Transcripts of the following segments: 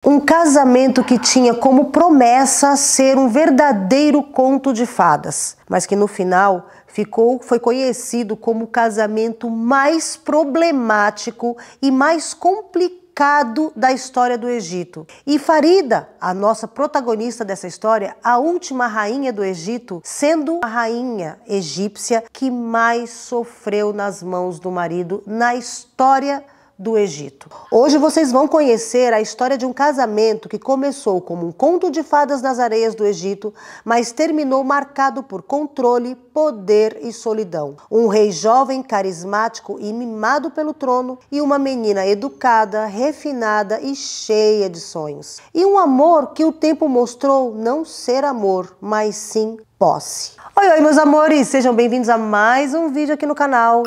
Um casamento que tinha como promessa ser um verdadeiro conto de fadas, mas que no final foi conhecido como o casamento mais problemático e mais complicado da história do Egito. E Farida, a nossa protagonista dessa história, a última rainha do Egito, sendo a rainha egípcia que mais sofreu nas mãos do marido na história do Egito. Hoje vocês vão conhecer a história de um casamento que começou como um conto de fadas nas areias do Egito, mas terminou marcado por controle, poder e solidão. Um rei jovem, carismático e mimado pelo trono, e uma menina educada, refinada e cheia de sonhos. E um amor que o tempo mostrou não ser amor, mas sim posse. Oi, meus amores! Sejam bem-vindos a mais um vídeo aqui no canal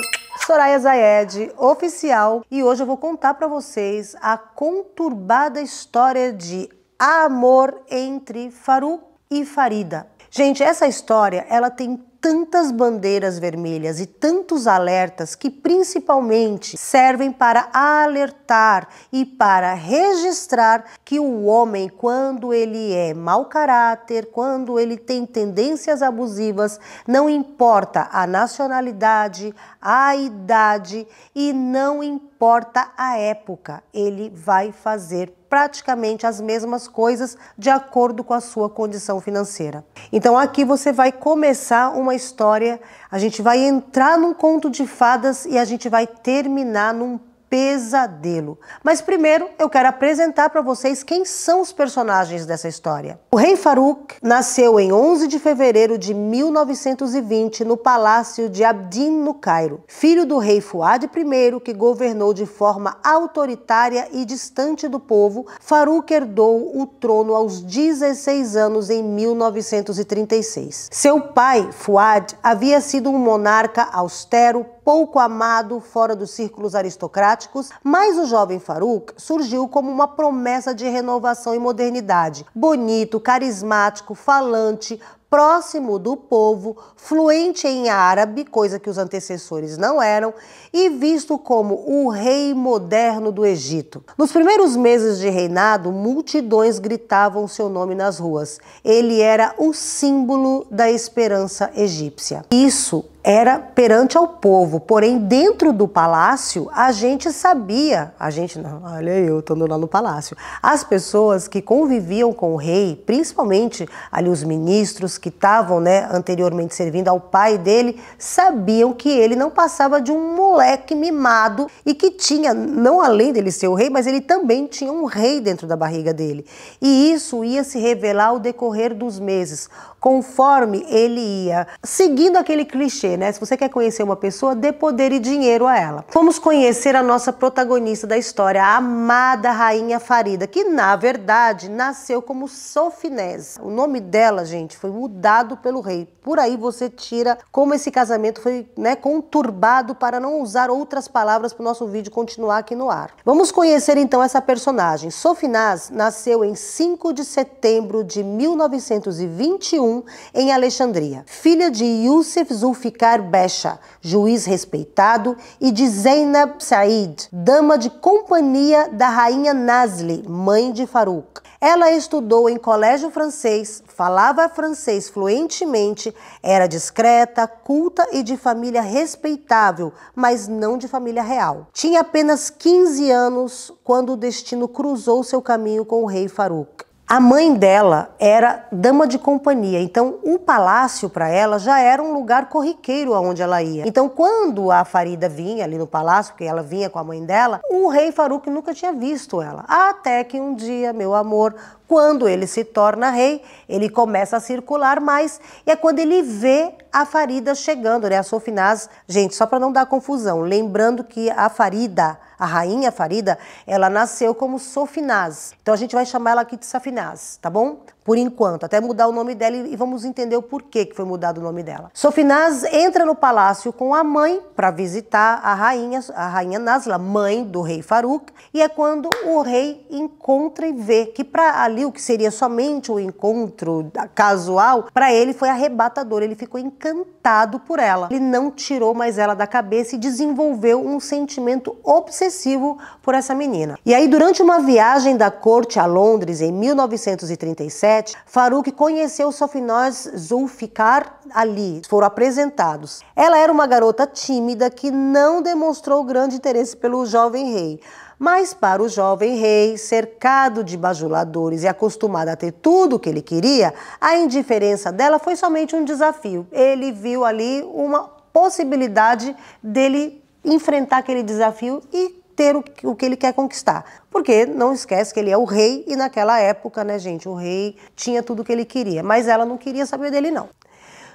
Soraya Zayed Oficial, e hoje eu vou contar para vocês a conturbada história de amor entre Farouk e Farida. Gente, essa história ela tem tantas bandeiras vermelhas e tantos alertas que principalmente servem para alertar e para registrar que o homem, quando ele é mau caráter, quando ele tem tendências abusivas, não importa a nacionalidade, a idade e não importa a época, ele vai fazer praticamente as mesmas coisas de acordo com a sua condição financeira. Então aqui você vai começar uma história, a gente vai entrar num conto de fadas e a gente vai terminar num pesadelo. Mas primeiro eu quero apresentar para vocês quem são os personagens dessa história. O rei Farouk nasceu em 11 de fevereiro de 1920 no palácio de Abdin, no Cairo. Filho do rei Fuad I, que governou de forma autoritária e distante do povo, Farouk herdou o trono aos 16 anos em 1936. Seu pai, Fuad, havia sido um monarca austero, pouco amado fora dos círculos aristocráticos, mas o jovem Farouk surgiu como uma promessa de renovação e modernidade. Bonito, carismático, falante, próximo do povo, fluente em árabe, coisa que os antecessores não eram, e visto como o rei moderno do Egito. Nos primeiros meses de reinado, multidões gritavam seu nome nas ruas. Ele era o símbolo da esperança egípcia. Isso era perante ao povo, porém dentro do palácio a gente sabia, olha eu estando lá no palácio, as pessoas que conviviam com o rei, principalmente ali os ministros que estavam, anteriormente servindo ao pai dele, sabiam que ele não passava de um moleque mimado e que tinha, não além dele ser o rei, mas ele também tinha um rei dentro da barriga dele. E isso ia se revelar ao decorrer dos meses, conforme ele ia seguindo aquele clichê, Se você quer conhecer uma pessoa, dê poder e dinheiro a ela. Vamos conhecer a nossa protagonista da história, a amada rainha Farida, que na verdade nasceu como Sofinés. O nome dela, gente, foi mudado pelo rei. Por aí você tira como esse casamento foi conturbado, para não usar outras palavras para o nosso vídeo continuar aqui no ar. Vamos conhecer então essa personagem. Sofinés nasceu em 5 de setembro de 1921 em Alexandria. Filha de Youssef Zulfikar Besha, juiz respeitado, e de Zainab Said, dama de companhia da rainha Nazli, mãe de Farouk. Ela estudou em colégio francês, falava francês fluentemente, era discreta, culta e de família respeitável, mas não de família real. Tinha apenas 15 anos quando o destino cruzou seu caminho com o rei Farouk. A mãe dela era dama de companhia, então o palácio para ela já era um lugar corriqueiro aonde ela ia. Então quando a Farida vinha ali no palácio, porque ela vinha com a mãe dela, o rei Farouk nunca tinha visto ela. Até que um dia, meu amor, quando ele se torna rei, ele começa a circular mais, e é quando ele vê a Farida chegando, a Sofinés. Gente, só para não dar confusão, lembrando que a Farida, a rainha Farida, ela nasceu como Sofinés. Então a gente vai chamar ela aqui de Sofinés, tá bom? Por enquanto, até mudar o nome dela, e vamos entender o porquê que foi mudado o nome dela. Sofinés entra no palácio com a mãe para visitar a rainha Nazla, mãe do rei Farouk, e é quando o rei encontra e vê que para ali o que seria somente um encontro casual, para ele foi arrebatador, ele ficou encantado encantado por ela. Ele não tirou mais ela da cabeça e desenvolveu um sentimento obsessivo por essa menina. E aí, durante uma viagem da corte a Londres em 1937, Faruk conheceu Sofinoz Zulfikar Ali. Foram apresentados. Ela era uma garota tímida que não demonstrou grande interesse pelo jovem rei. Mas para o jovem rei, cercado de bajuladores e acostumado a ter tudo o que ele queria, a indiferença dela foi somente um desafio. Ele viu ali uma possibilidade dele enfrentar aquele desafio e ter o que ele quer conquistar. Porque não esquece que ele é o rei e naquela época, né, gente, o rei tinha tudo o que ele queria, mas ela não queria saber dele, não.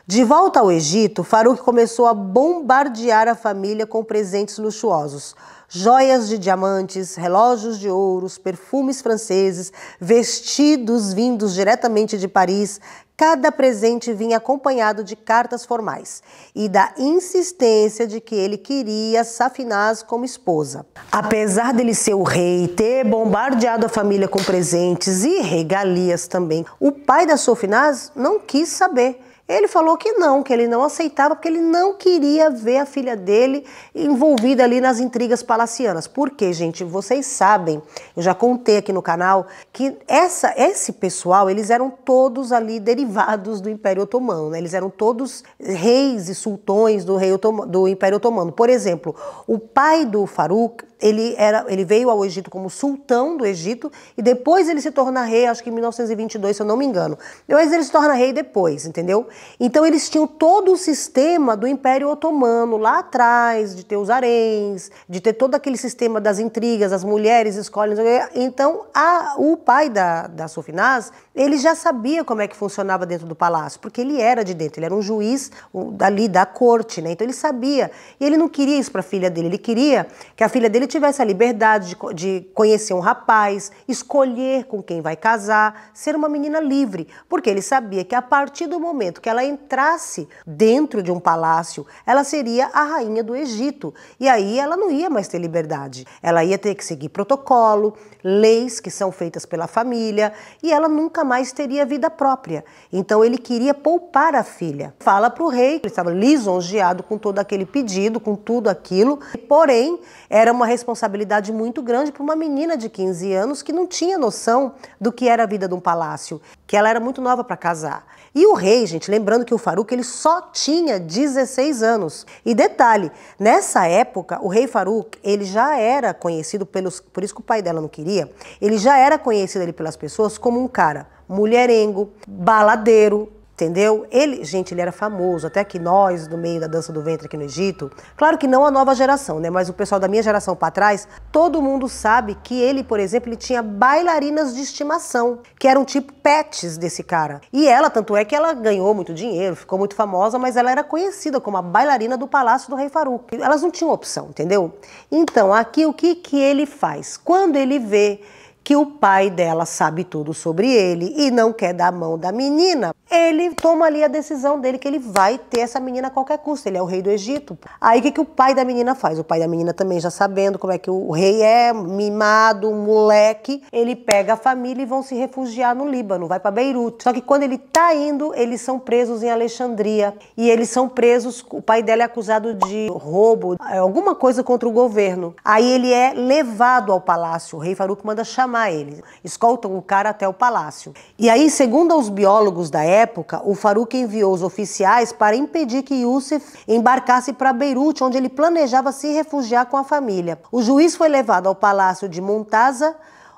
De volta ao Egito, Faruk começou a bombardear a família com presentes luxuosos. Joias de diamantes, relógios de ouros, perfumes franceses, vestidos vindos diretamente de Paris. Cada presente vinha acompanhado de cartas formais e da insistência de que ele queria Safinaz como esposa. Apesar dele ser o rei, ter bombardeado a família com presentes e regalias também, o pai da Safinaz não quis saber. Ele falou que ele não aceitava, porque ele não queria ver a filha dele envolvida ali nas intrigas palacianas. Porque, gente, vocês sabem, eu já contei aqui no canal, que esse pessoal, eles eram todos ali derivados do Império Otomano, né? Eles eram todos reis e sultões do Império Otomano. Por exemplo, o pai do Faruk, ele veio ao Egito como sultão do Egito e depois ele se torna rei, acho que em 1922, se eu não me engano. Mas ele se torna rei depois, entendeu? Então eles tinham todo o sistema do Império Otomano lá atrás, de ter os haréns, de ter todo aquele sistema das intrigas, as mulheres escolhem. Então o pai da Safinaz, ele já sabia como é que funcionava dentro do palácio, porque ele era de dentro, ele era um juiz dali da corte, né? Então ele sabia. E ele não queria isso para a filha dele, ele queria que a filha dele tivesse a liberdade de conhecer um rapaz, escolher com quem vai casar, ser uma menina livre, porque ele sabia que a partir do momento que ela entrasse dentro de um palácio, ela seria a rainha do Egito. E aí ela não ia mais ter liberdade. Ela ia ter que seguir protocolo, leis que são feitas pela família, e ela nunca mais teria vida própria. Então ele queria poupar a filha. Fala para o rei, ele estava lisonjeado com todo aquele pedido, com tudo aquilo, porém era uma responsabilidade muito grande para uma menina de 15 anos que não tinha noção do que era a vida de um palácio, que ela era muito nova para casar. E o rei, gente, lembrando que o Faruk, ele só tinha 16 anos. E detalhe, nessa época, o rei Faruk, ele já era conhecido por isso que o pai dela não queria, ele já era conhecido ali pelas pessoas como um cara mulherengo, baladeiro, entendeu? Gente, ele era famoso, até que nós, no meio da dança do ventre aqui no Egito, claro que não a nova geração, né? Mas o pessoal da minha geração para trás, todo mundo sabe que ele, por exemplo, ele tinha bailarinas de estimação, que eram tipo pets desse cara. E ela, tanto é que ela ganhou muito dinheiro, ficou muito famosa, mas ela era conhecida como a bailarina do palácio do rei Faruk. Elas não tinham opção, entendeu? Então, aqui o que ele faz? Quando ele vê que o pai dela sabe tudo sobre ele e não quer dar a mão da menina, ele toma ali a decisão dele que ele vai ter essa menina a qualquer custo. Ele é o rei do Egito. Aí o que o pai da menina faz? O pai da menina também já sabendo como é que o rei é, mimado, moleque, ele pega a família e vão se refugiar no Líbano, vai para Beirute. Só que quando ele tá indo, eles são presos em Alexandria e eles são presos, o pai dela é acusado de roubo, alguma coisa contra o governo. Aí ele é levado ao palácio, o rei Faruk manda chamar ele, escoltam o cara até o palácio. E aí, segundo os biólogos da época, o Faruk enviou os oficiais para impedir que Youssef embarcasse para Beirute, onde ele planejava se refugiar com a família. O juiz foi levado ao palácio de Montaza,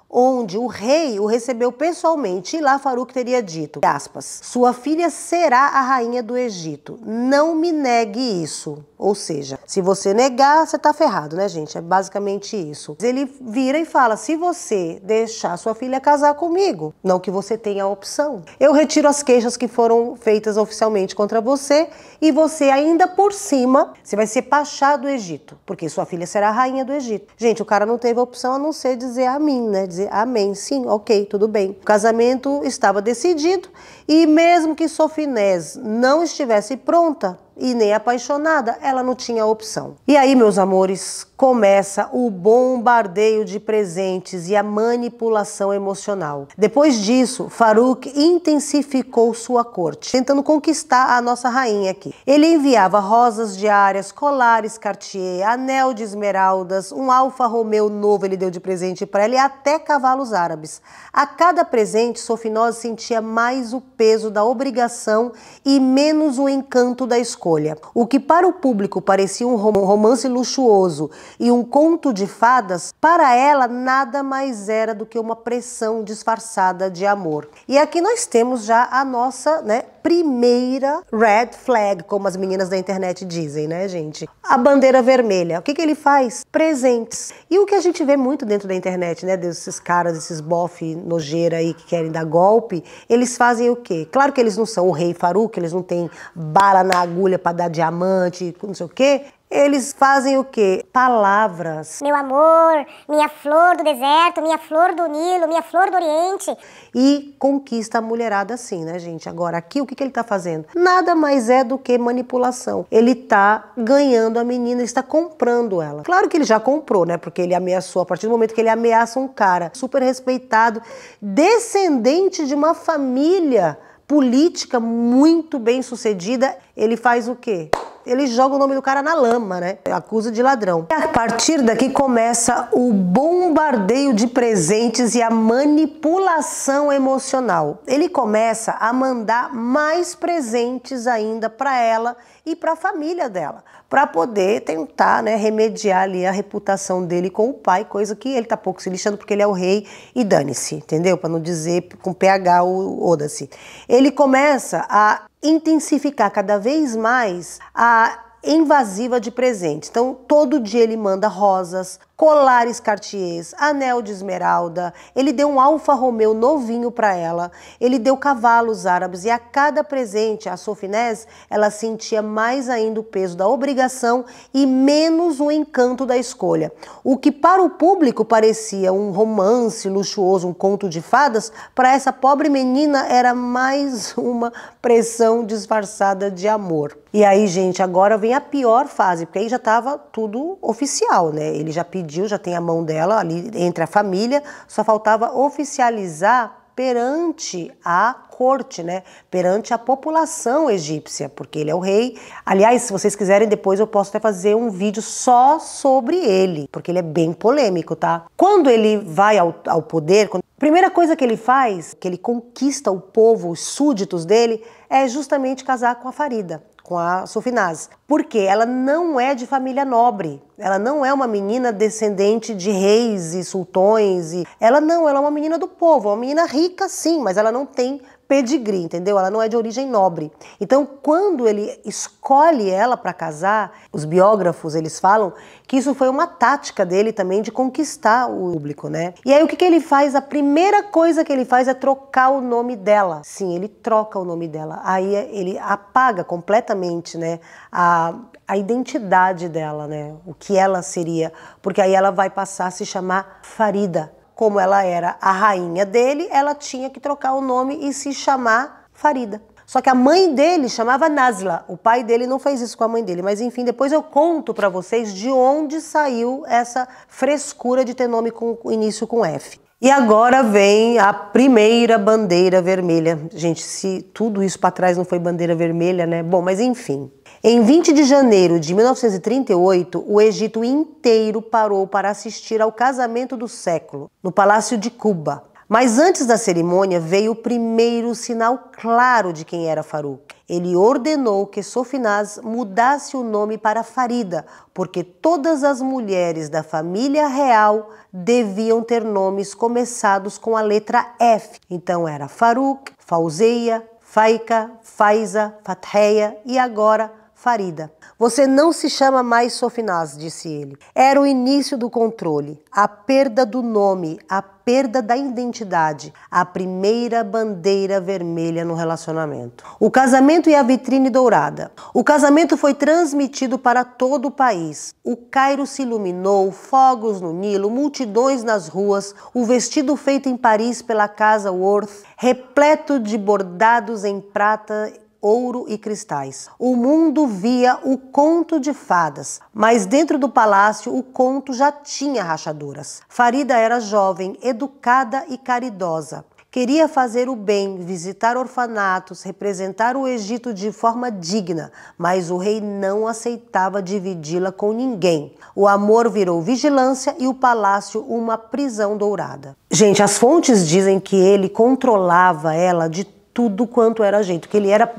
onde o rei o recebeu pessoalmente, e lá Faruk teria dito, aspas, sua filha será a rainha do Egito, não me negue isso. Ou seja, se você negar, você tá ferrado, né, gente? É basicamente isso. Ele vira e fala, se você deixar sua filha casar comigo, não que você tenha a opção, eu retiro as queixas que foram feitas oficialmente contra você e você ainda por cima, você vai ser pachá do Egito, porque sua filha será a rainha do Egito. Gente, o cara não teve opção a não ser dizer amém, né? Dizer amém, sim, ok, tudo bem. O casamento estava decidido e mesmo que Sofinés não estivesse pronta, e nem apaixonada, ela não tinha opção. E aí, meus amores, começa o bombardeio de presentes e a manipulação emocional. Depois disso, Farouk intensificou sua corte, tentando conquistar a nossa rainha aqui. Ele enviava rosas diárias, colares Cartier, anel de esmeraldas, um Alfa Romeo novo ele deu de presente para ela e até cavalos árabes. A cada presente, Sofinós sentia mais o peso da obrigação e menos o encanto da escolha. O que para o público parecia um romance luxuoso e um conto de fadas, para ela nada mais era do que uma pressão disfarçada de amor. E aqui nós temos já a nossa, primeira red flag, como as meninas da internet dizem, né, gente? A bandeira vermelha. O que ele faz? Presentes. E o que a gente vê muito dentro da internet, né, desses caras, esses bofe nojeira aí que querem dar golpe, eles fazem o quê? Claro que eles não são o rei Farouk, eles não têm bala na agulha para dar diamante, não sei o quê. Eles fazem o quê? Palavras. Meu amor, minha flor do deserto, minha flor do Nilo, minha flor do Oriente. E conquista a mulherada assim, né, gente? Agora, aqui o que ele tá fazendo? Nada mais é do que manipulação. Ele tá ganhando a menina, ele está comprando ela. Claro que ele já comprou, né? Porque ele ameaçou, a partir do momento que ele ameaça um cara super respeitado, descendente de uma família política muito bem sucedida, ele faz o quê? Ele joga o nome do cara na lama, né? Acusa de ladrão. E a partir daqui começa o bombardeio de presentes e a manipulação emocional. Ele começa a mandar mais presentes ainda para ela e para a família dela, para poder tentar, remediar ali a reputação dele com o pai, coisa que ele tá pouco se lixando porque ele é o rei e dane-se, entendeu? Para não dizer com PH o oda-se. Ele começa a intensificar cada vez mais a invasiva de presentes. Então, todo dia ele manda rosas, colares Cartiers, anel de esmeralda, ele deu um Alfa Romeo novinho para ela, ele deu cavalos árabes e a cada presente, a Sofinés, ela sentia mais ainda o peso da obrigação e menos o encanto da escolha. O que para o público parecia um romance luxuoso, um conto de fadas, para essa pobre menina era mais uma pressão disfarçada de amor. E aí, gente, agora vem a pior fase, porque aí já estava tudo oficial, né? Ele já pediu, já tem a mão dela ali entre a família, só faltava oficializar perante a corte, né? Perante a população egípcia, porque ele é o rei. Aliás, se vocês quiserem, depois eu posso até fazer um vídeo só sobre ele, porque ele é bem polêmico, tá? Quando ele vai ao poder, a primeira coisa que ele faz, que ele conquista o povo, os súditos dele, é justamente casar com a Farida, com a Sofinaz, porque ela não é de família nobre, ela não é uma menina descendente de reis e sultões, ela é uma menina do povo, uma menina rica sim, mas ela não tem pedigree, entendeu? Ela não é de origem nobre. Então, quando ele escolhe ela para casar, os biógrafos, eles falam que isso foi uma tática dele também de conquistar o público, né? E aí, o que ele faz? A primeira coisa que ele faz é trocar o nome dela. Sim, ele troca o nome dela. Aí ele apaga completamente, né, a identidade dela, né? O que ela seria. Porque aí ela vai passar a se chamar Farida. Como ela era a rainha dele, ela tinha que trocar o nome e se chamar Farida. Só que a mãe dele chamava Nazla. O pai dele não fez isso com a mãe dele. Mas enfim, depois eu conto pra vocês de onde saiu essa frescura de ter nome com início com F. E agora vem a primeira bandeira vermelha. Gente, se tudo isso para trás não foi bandeira vermelha, né? Bom, mas enfim. Em 20 de janeiro de 1938, o Egito inteiro parou para assistir ao casamento do século, no Palácio de Quba. Mas antes da cerimônia veio o primeiro sinal claro de quem era Farouk. Ele ordenou que Sofinaz mudasse o nome para Farida, porque todas as mulheres da família real deviam ter nomes começados com a letra F. Então era Farouk, Fauzeia, Faika, Faiza, Fatheia e agora Farida. Você não se chama mais Sofinaz, disse ele. Era o início do controle, a perda do nome, a perda da identidade, a primeira bandeira vermelha no relacionamento. O casamento e a vitrine dourada. O casamento foi transmitido para todo o país. O Cairo se iluminou, fogos no Nilo, multidões nas ruas, o vestido feito em Paris pela casa Worth, repleto de bordados em prata ouro e cristais. O mundo via o conto de fadas, mas dentro do palácio o conto já tinha rachaduras. Farida era jovem, educada e caridosa. Queria fazer o bem, visitar orfanatos, representar o Egito de forma digna, mas o rei não aceitava dividi-la com ninguém. O amor virou vigilância e o palácio uma prisão dourada. Gente, as fontes dizem que ele controlava ela de tudo quanto era jeito, que ele era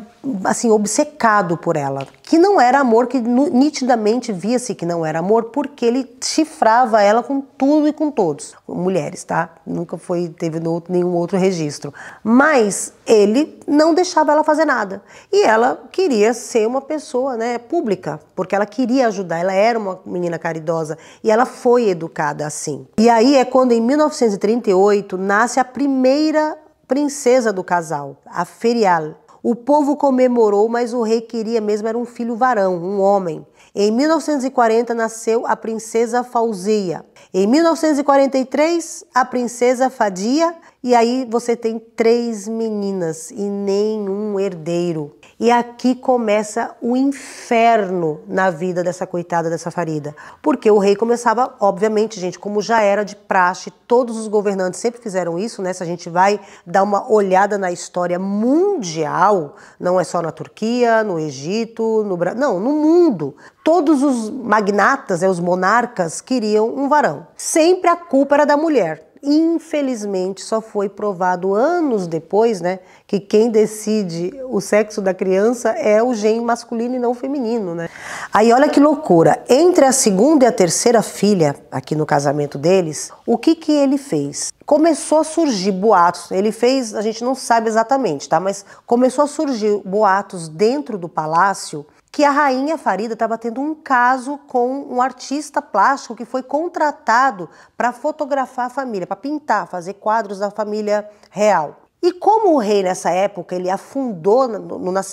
assim obcecado por ela, que não era amor, que nitidamente via-se que não era amor, porque ele chifrava ela com tudo e com todos, mulheres, tá? Nunca teve nenhum outro registro, mas ele não deixava ela fazer nada, e ela queria ser uma pessoa, né, pública, porque ela queria ajudar, ela era uma menina caridosa, e ela foi educada assim. E aí é quando em 1938 nasce a primeira princesa do casal, a Ferial. O povo comemorou, mas o rei queria mesmo era um filho varão, um homem. Em 1940 nasceu a princesa Fauzia. Em 1943, a princesa Fadia. E aí você tem 3 meninas e nenhum herdeiro. E aqui começa o inferno na vida dessa coitada, dessa Farida. Porque o rei começava, obviamente, gente, como já era de praxe, todos os governantes sempre fizeram isso, né? Se a gente vai dar uma olhada na história mundial, não é só na Turquia, no Egito, no Brasil, não, no mundo. Todos os magnatas, os monarcas, queriam um varão. Sempre a culpa era da mulher. Infelizmente, só foi provado anos depois, né, que quem decide o sexo da criança é o gene masculino e não feminino, né? Aí olha que loucura, entre a segunda e a terceira filha, aqui no casamento deles, o que ele fez? Começou a surgir boatos, ele fez, a gente não sabe exatamente, tá? Mas começou a surgir boatos dentro do palácio que a rainha Farida estava tendo um caso com um artista plástico que foi contratado para fotografar a família, para pintar, fazer quadros da família real. E como o rei nessa época, ele afundou,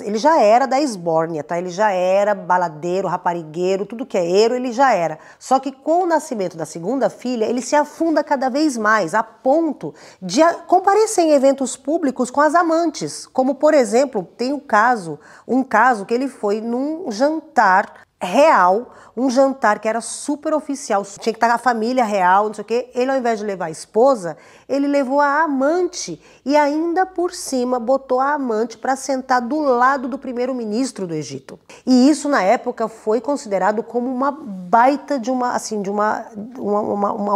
ele já era da esbórnia, tá? Ele já era baladeiro, raparigueiro, tudo que é eiro, ele já era. Só que com o nascimento da segunda filha, ele se afunda cada vez mais, a ponto de comparecer em eventos públicos com as amantes. Como, por exemplo, tem um caso que ele foi num jantar real, um jantar que era super oficial, tinha que estar a família real, não sei o quê. Ele, ao invés de levar a esposa, ele levou a amante e ainda por cima botou a amante para sentar do lado do primeiro-ministro do Egito. E isso na época foi considerado como uma baita de uma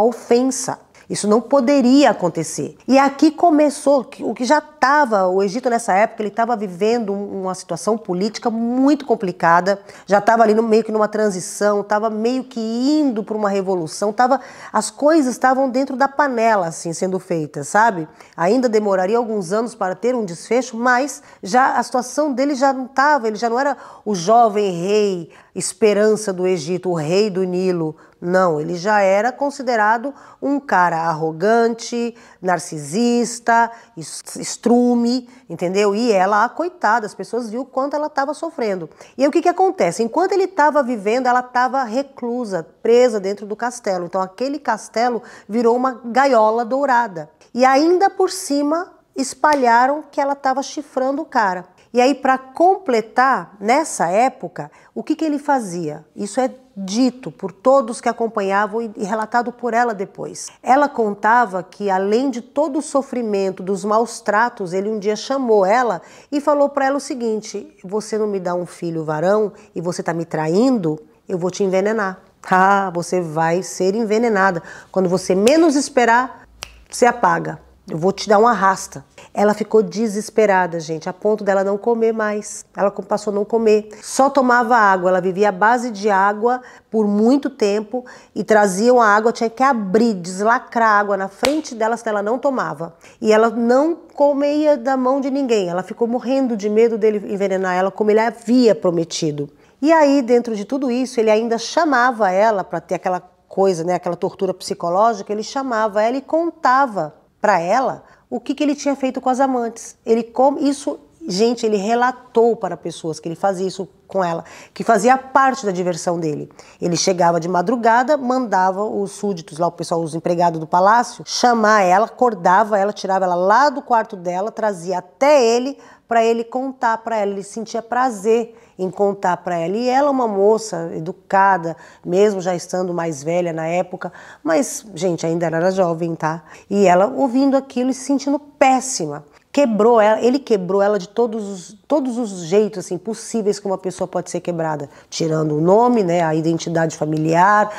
ofensa. Isso não poderia acontecer. E aqui começou o que já estava, o Egito nessa época, ele estava vivendo uma situação política muito complicada, já estava ali meio que numa transição, estava meio que indo para uma revolução, as coisas estavam dentro da panela, assim, sendo feitas, sabe? Ainda demoraria alguns anos para ter um desfecho, mas já a situação dele já não estava, ele já não era o jovem rei, esperança do Egito, o rei do Nilo. Não, ele já era considerado um cara arrogante, narcisista, estrume, entendeu? E ela, coitada, as pessoas viram o quanto ela estava sofrendo. E aí o que acontece? Enquanto ele estava vivendo, ela estava reclusa, presa dentro do castelo. Então aquele castelo virou uma gaiola dourada. E ainda por cima espalharam que ela estava chifrando o cara. E aí, para completar, nessa época, o que ele fazia? Isso é dito por todos que acompanhavam e relatado por ela depois. Ela contava que, além de todo o sofrimento, dos maus tratos, ele um dia chamou ela e falou para ela o seguinte: você não me dá um filho varão e você está me traindo, eu vou te envenenar. Ah, você vai ser envenenada. Quando você menos esperar, você apaga. Eu vou te dar uma rasta. Ela ficou desesperada, gente, a ponto dela não comer mais. Ela passou a não comer. Só tomava água. Ela vivia à base de água por muito tempo e traziam a água, tinha que abrir, deslacrar a água na frente dela, se ela não tomava. E ela não comia da mão de ninguém. Ela ficou morrendo de medo dele envenenar ela, como ele havia prometido. E aí, dentro de tudo isso, ele ainda chamava ela para ter aquela coisa, né, aquela tortura psicológica. Ele chamava ela e contava para ela o que ele tinha feito com as amantes. Gente, ele relatou para pessoas que ele fazia isso com ela, que fazia parte da diversão dele. Ele chegava de madrugada, mandava os súditos lá, o pessoal, os empregados do palácio, chamar ela, acordava ela, tirava ela lá do quarto dela, trazia até ele para ele contar para ela. Ele sentia prazer em contar para ela. E ela, uma moça educada, mesmo já estando mais velha na época, mas, gente, ainda era jovem, tá? E ela ouvindo aquilo e se sentindo péssima. Quebrou ela, ele quebrou ela de todos os jeitos assim, possíveis que uma pessoa pode ser quebrada. Tirando o nome, né, a identidade familiar,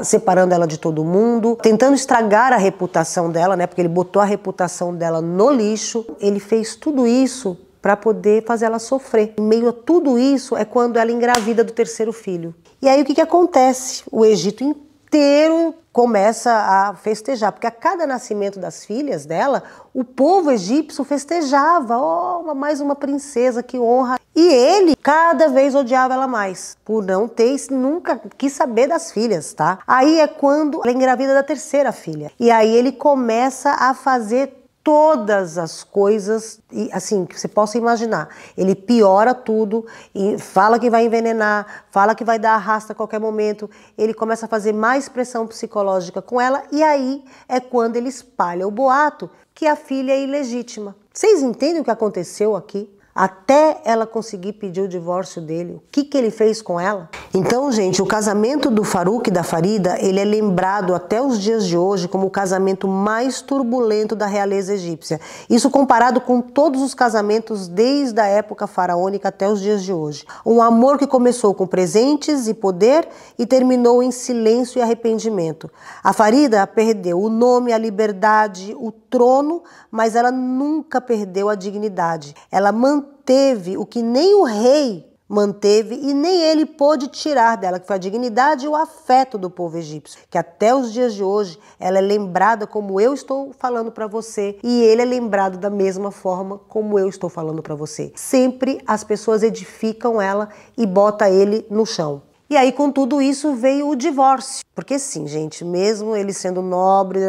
separando ela de todo mundo, tentando estragar a reputação dela, né, porque ele botou a reputação dela no lixo. Ele fez tudo isso para poder fazer ela sofrer. Em meio a tudo isso é quando ela engravida do terceiro filho. E aí o que acontece? O Egito inteiro começa a festejar, porque a cada nascimento das filhas dela, o povo egípcio festejava, oh, mais uma princesa, que honra. E ele cada vez odiava ela mais, por não ter, nunca quis saber das filhas, tá? Aí é quando ela engravida da terceira filha. E aí ele começa a fazer todas as coisas, assim, que você possa imaginar. Ele piora tudo, e fala que vai envenenar, fala que vai dar arrasto a qualquer momento. Ele começa a fazer mais pressão psicológica com ela, e aí é quando ele espalha o boato que a filha é ilegítima. Vocês entendem o que aconteceu aqui? Até ela conseguir pedir o divórcio dele, o que ele fez com ela? Então, gente, o casamento do Farouk e da Farida, ele é lembrado até os dias de hoje como o casamento mais turbulento da realeza egípcia. Isso comparado com todos os casamentos desde a época faraônica até os dias de hoje. Um amor que começou com presentes e poder e terminou em silêncio e arrependimento. A Farida perdeu o nome, a liberdade, o trono, mas ela nunca perdeu a dignidade. Ela manteve o que nem o rei manteve e nem ele pôde tirar dela, que foi a dignidade e o afeto do povo egípcio, que até os dias de hoje ela é lembrada como eu estou falando para você e ele é lembrado da mesma forma como eu estou falando para você. Sempre as pessoas edificam ela e botam ele no chão. E aí com tudo isso veio o divórcio, porque sim, gente, mesmo ele sendo nobre,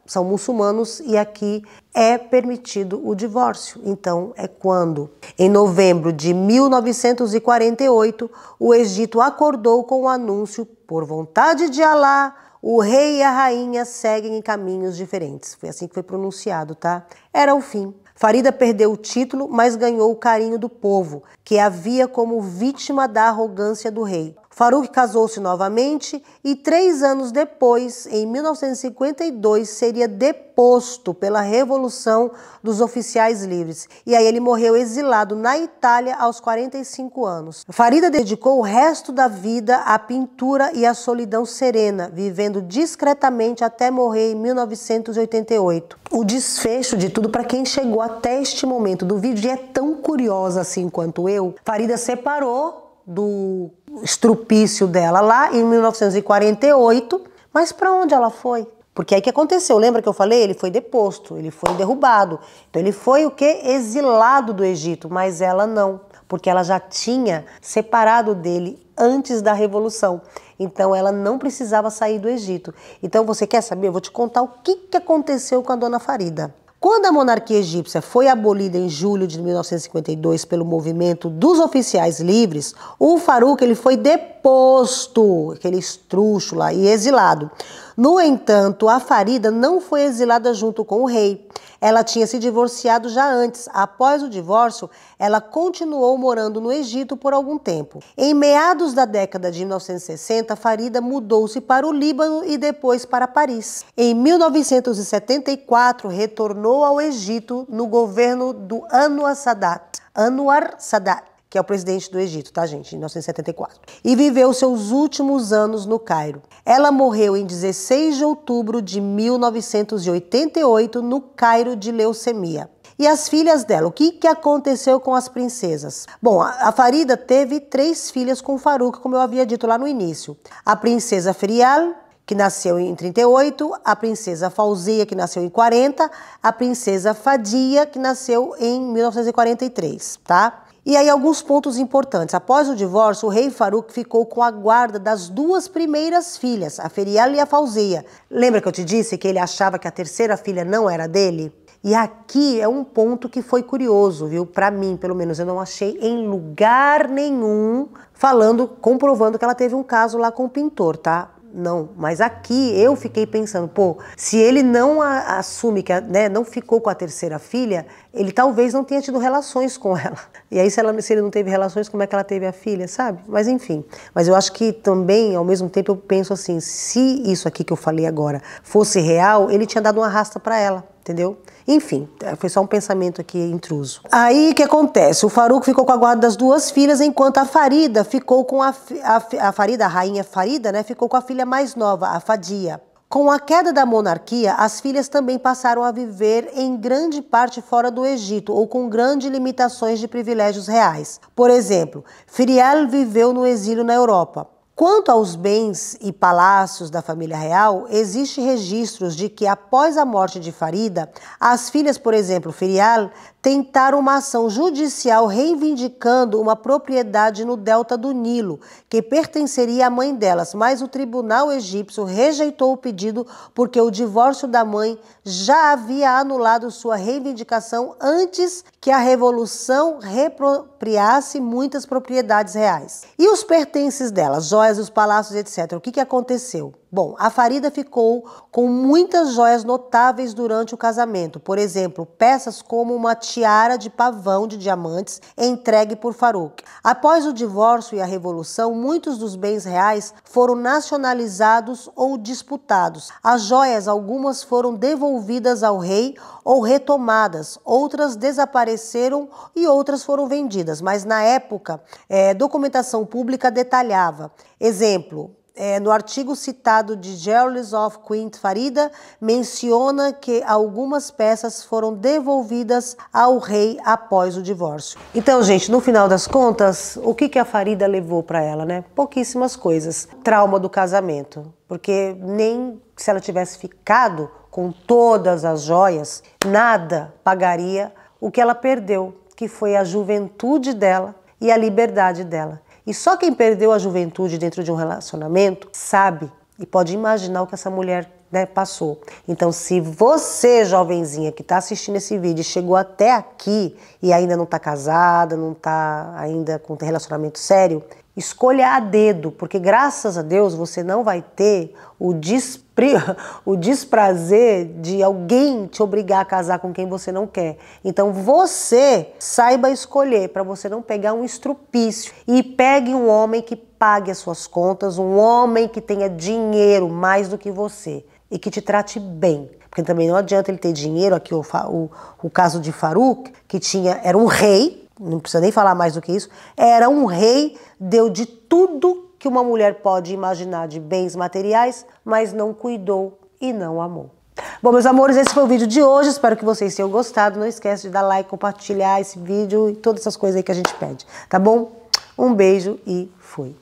são muçulmanos e aqui é permitido o divórcio. Então é quando, em novembro de 1948, o Egito acordou com o anúncio: por vontade de Alá, o rei e a rainha seguem em caminhos diferentes. Foi assim que foi pronunciado, tá? Era o fim. Farida perdeu o título, mas ganhou o carinho do povo, que a via como vítima da arrogância do rei. Farouk casou-se novamente e 3 anos depois, em 1952, seria deposto pela Revolução dos Oficiais Livres. E aí ele morreu exilado na Itália aos 45 anos. Farida dedicou o resto da vida à pintura e à solidão serena, vivendo discretamente até morrer em 1988. O desfecho de tudo, para quem chegou até este momento do vídeo e é tão curiosa assim quanto eu, Farida separou do estrupício dela lá em 1948, mas para onde ela foi? Porque aí o que aconteceu? Lembra que eu falei? Ele foi deposto, ele foi derrubado. Então ele foi o quê? Exilado do Egito, mas ela não, porque ela já tinha separado dele antes da Revolução. Então ela não precisava sair do Egito. Então você quer saber? Eu vou te contar o que aconteceu com a dona Farida. Quando a monarquia egípcia foi abolida em julho de 1952 pelo movimento dos oficiais livres, o Farouk ele foi deposto, aquele estruxo lá, e exilado. No entanto, a Farida não foi exilada junto com o rei. Ela tinha se divorciado já antes. Após o divórcio, ela continuou morando no Egito por algum tempo. Em meados da década de 1960, Farida mudou-se para o Líbano e depois para Paris. Em 1974, retornou ao Egito no governo do Anwar Sadat, que é o presidente do Egito, tá, gente? Em 1974. E viveu seus últimos anos no Cairo. Ela morreu em 16 de outubro de 1988 no Cairo de leucemia. E as filhas dela, o que aconteceu com as princesas? Bom, a Farida teve 3 filhas com o Farouk, como eu havia dito lá no início. A princesa Frial, que nasceu em 38, a princesa Fauzia, que nasceu em 40, a princesa Fadia, que nasceu em 1943, tá? E aí alguns pontos importantes. Após o divórcio, o rei Farouk ficou com a guarda das 2 primeiras filhas, a Ferial e a Fauzia. Lembra que eu te disse que ele achava que a terceira filha não era dele? E aqui é um ponto que foi curioso, viu? Para mim, pelo menos, eu não achei em lugar nenhum comprovando que ela teve um caso lá com o pintor, tá? Não, mas aqui eu fiquei pensando, pô, se ele não assume que, né, não ficou com a terceira filha, ele talvez não tenha tido relações com ela. E aí se ele não teve relações, como é que ela teve a filha, sabe? Mas enfim, mas eu acho que também, ao mesmo tempo, eu penso assim, se isso aqui que eu falei agora fosse real, ele tinha dado uma rasta pra ela, entendeu? Enfim, foi só um pensamento aqui intruso. Aí o que acontece? O Farouk ficou com a guarda das duas filhas, enquanto a Farida ficou com a Farida, a rainha Farida, né, ficou com a filha mais nova, a Fadia. Com a queda da monarquia, as filhas também passaram a viver em grande parte fora do Egito, ou com grandes limitações de privilégios reais. Por exemplo, Firial viveu no exílio na Europa. Quanto aos bens e palácios da família real, existem registros de que, após a morte de Farida, as filhas, por exemplo, Firial, tentaram uma ação judicial reivindicando uma propriedade no delta do Nilo, que pertenceria à mãe delas, mas o tribunal egípcio rejeitou o pedido porque o divórcio da mãe já havia anulado sua reivindicação antes que a revolução reapropriasse muitas propriedades reais. E os pertences delas, joias, os palácios, etc. O que aconteceu? Bom, a Farida ficou com muitas joias notáveis durante o casamento. Por exemplo, peças como uma tiara de pavão de diamantes entregue por Farouk. Após o divórcio e a revolução, muitos dos bens reais foram nacionalizados ou disputados. As joias, algumas foram devolvidas ao rei ou retomadas, outras desapareceram e outras foram vendidas. Mas na época, documentação pública detalhava. Exemplo, no artigo citado de Jewels of Queen Farida, menciona que algumas peças foram devolvidas ao rei após o divórcio. Então, gente, no final das contas, o que a Farida levou para ela, né? Pouquíssimas coisas. Trauma do casamento, porque nem se ela tivesse ficado com todas as joias, nada pagaria o que ela perdeu, que foi a juventude dela e a liberdade dela. E só quem perdeu a juventude dentro de um relacionamento sabe e pode imaginar o que essa mulher, né, passou. Então, se você, jovenzinha, que está assistindo esse vídeo, chegou até aqui e ainda não está casada, não está ainda com um relacionamento sério, escolha a dedo, porque graças a Deus você não vai ter o desprazer de alguém te obrigar a casar com quem você não quer. Então você saiba escolher para você não pegar um estrupício e pegue um homem que pague as suas contas, um homem que tenha dinheiro mais do que você e que te trate bem. Porque também não adianta ele ter dinheiro, aqui o caso de Farouk, que era um rei, não precisa nem falar mais do que isso, era um rei, deu de tudo que uma mulher pode imaginar de bens materiais, mas não cuidou e não amou. Bom, meus amores, esse foi o vídeo de hoje, espero que vocês tenham gostado, não esquece de dar like, compartilhar esse vídeo e todas essas coisas aí que a gente pede, tá bom? Um beijo e fui!